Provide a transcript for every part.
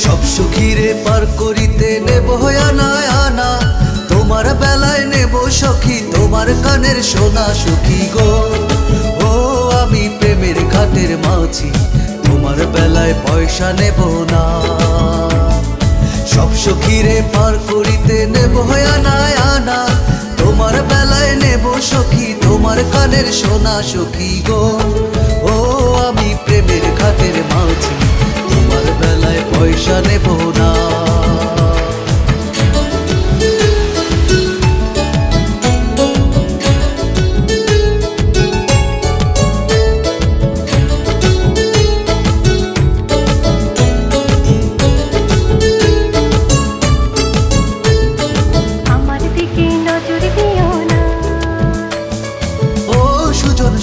সব সখীরে পার করিতে নেব আনা আনা, তোমার বেলায় নেব সখী তোমার কানের সোনা সখী গো। ও আমি প্রেমের ঘাটের মাঝি, তোমার বেলায় পয়সা নেব না। সব সখীরে পার করিতে নেব আনা আনা, তোমার বেলায় নেব সখী তোমার কানের সোনা সখী গো। ও আমি প্রেমের ঘাটের মাঝি, তোমার বেলায় পয়সা নেব না।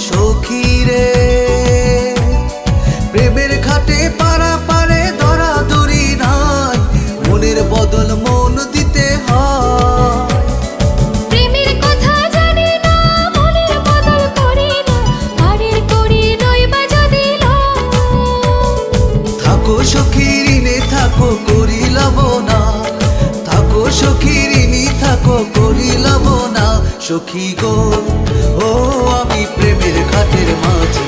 সখীরে প্রেমের ঘাটে পারা পারে ধরা ধরি নাই, মনের বদল মন দিতে হয়। প্রেমের কথা জানি না, মনের বদল করি না, বাড়ির করি রইবা যদি থাকো সখী ঋণে থাকো করিলাম না, থাকো সখী ঋণী থাকো করিলাম না সখী গো। ও আমি প্রেমের ঘাটের মাঝি,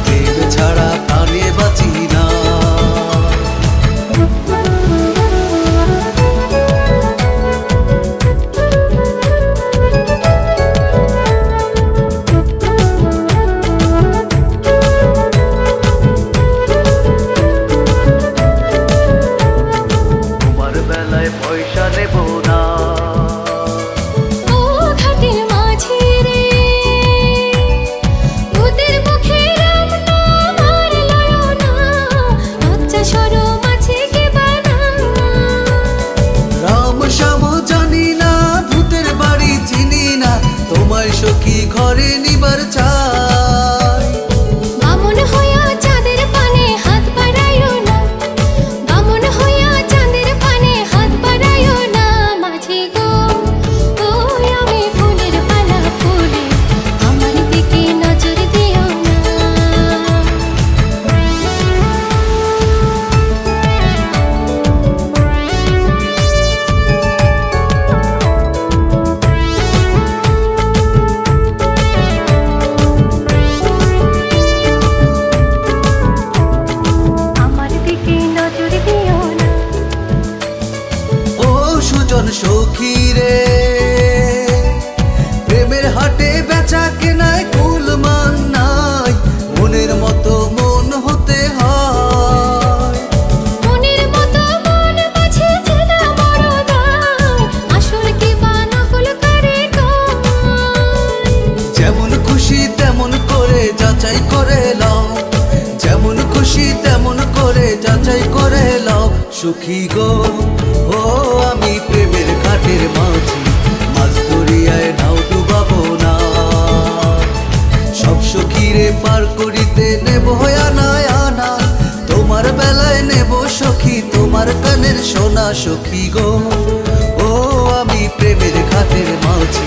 প্রেম ছাড়া প্রাণে বাঁচি না। তোমার বেলায় পয়সা নেব না। তোমায় সখী ঘরে নিবার চাই, বামন হইয়া চাঁদের পানে হাত বাড়াইও না, বামন হইয়া চাঁদের পানে হাত বাড়াইও না মাঝি গো। ও আমি ফুলের পালা ফুলে, আমার দিকে নজর দিও না। সখীরে প্রেমের হাটে বেচা কেনায় কুলমান নাই, মনের মতো মন হতে হয়। মনের মতো মন বাছে চেনা বড় দায়, আসল কি বা নকল করে কয়। যেমন খুশি তেমন করে যাচাই করে লাও, যেমন খুশি তেমন করে যাচাই করে লাও সখী গো। ও আমি প্রেমের ঘাটের মাঝি, মাছ দরিয়ায় নাও ডুবাবো না। সব সখীরে পার করিতে নেব আনা আনা, তোমার বেলায় নেব সখী তোমার কানের সোনা সখী গো। ও আমি প্রেমের ঘাটের মাঝি,